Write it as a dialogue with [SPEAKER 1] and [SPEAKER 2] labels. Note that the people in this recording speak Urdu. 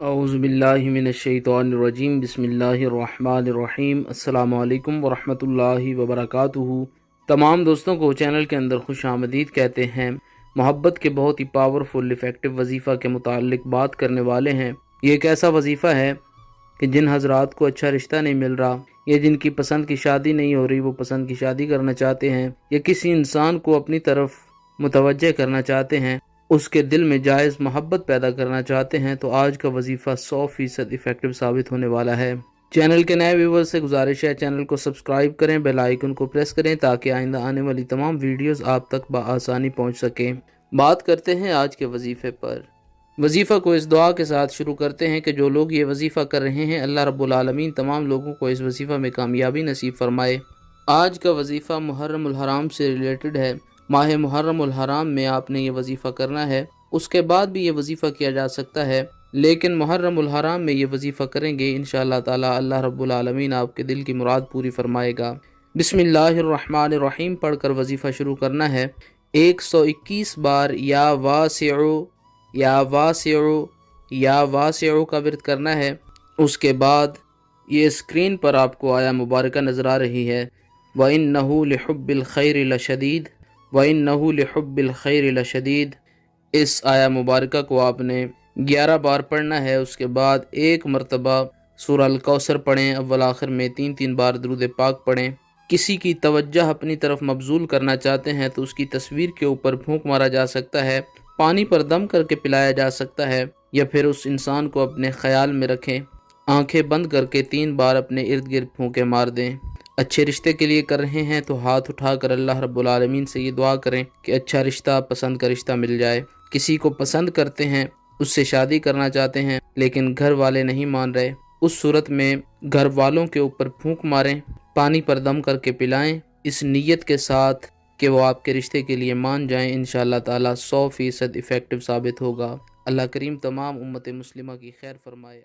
[SPEAKER 1] اعوذ باللہ من الشیطان الرجیم بسم اللہ الرحمن الرحیم السلام علیکم ورحمۃ اللہ وبرکاتہ۔ تمام دوستوں کو چینل کے اندر خوش آمدید کہتے ہیں۔ محبت کے بہت ہی پاورفل افیکٹو وظیفہ کے متعلق بات کرنے والے ہیں۔ یہ ایک ایسا وظیفہ ہے کہ جن حضرات کو اچھا رشتہ نہیں مل رہا یا جن کی پسند کی شادی نہیں ہو رہی، وہ پسند کی شادی کرنا چاہتے ہیں، یا کسی انسان کو اپنی طرف متوجہ کرنا چاہتے ہیں، اس کے دل میں جائز محبت پیدا کرنا چاہتے ہیں، تو آج کا وظیفہ 100% افیکٹو ثابت ہونے والا ہے۔ چینل کے نئے ویور سے گزارش ہے چینل کو سبسکرائب کریں، بیل آئیکن کو پریس کریں تاکہ آئندہ آنے والی تمام ویڈیوز آپ تک بآسانی پہنچ سکیں۔ بات کرتے ہیں آج کے وظیفے پر۔ وظیفہ کو اس دعا کے ساتھ شروع کرتے ہیں کہ جو لوگ یہ وظیفہ کر رہے ہیں، اللہ رب العالمین تمام لوگوں کو اس وظیفہ میں کامیابی نصیب فرمائے۔ آج کا وظیفہ محرم الحرام سے ریلیٹڈ ہے۔ ماہ محرم الحرام میں آپ نے یہ وظیفہ کرنا ہے، اس کے بعد بھی یہ وظیفہ کیا جا سکتا ہے، لیکن محرم الحرام میں یہ وظیفہ کریں گے انشاءاللہ تعالی اللہ رب العالمین آپ کے دل کی مراد پوری فرمائے گا۔ بسم اللہ الرحمن الرحیم پڑھ کر وظیفہ شروع کرنا ہے۔ 121 بار یا واسعو یا واسعو یا واسعو کا ورد کرنا ہے۔ اس کے بعد یہ اسکرین پر آپ کو آیا مبارکہ نظر آ رہی ہے، وَإِنَّهُ لِحُبِّ الْخَيْرِ لَشَدِيدٌ وَإِنَّهُ لِحُبِّ الْخَيْرِ لَشَدِيدٌ۔ اس آیا مبارکہ کو آپ نے 11 بار پڑھنا ہے۔ اس کے بعد ایک مرتبہ سورہ الکوثر پڑھیں، اول آخر میں 3 بار درود پاک پڑھیں۔ کسی کی توجہ اپنی طرف مبذول کرنا چاہتے ہیں تو اس کی تصویر کے اوپر پھونک مارا جا سکتا ہے، پانی پر دم کر کے پلایا جا سکتا ہے، یا پھر اس انسان کو اپنے خیال میں رکھیں، آنکھیں بند کر کے 3 بار اپنے ارد گرد پھونکے مار دیں۔ اچھے رشتے کے لیے کر رہے ہیں تو ہاتھ اٹھا کر اللہ رب العالمین سے یہ دعا کریں کہ اچھا رشتہ، پسند کا رشتہ مل جائے۔ کسی کو پسند کرتے ہیں، اس سے شادی کرنا چاہتے ہیں لیکن گھر والے نہیں مان رہے، اس صورت میں گھر والوں کے اوپر پھونک ماریں، پانی پر دم کر کے پلائیں، اس نیت کے ساتھ کہ وہ آپ کے رشتے کے لیے مان جائیں، انشاءاللہ تعالی 100% افیکٹو ثابت ہوگا۔ اللہ کریم تمام امت مسلمہ کی خیر فرمائے۔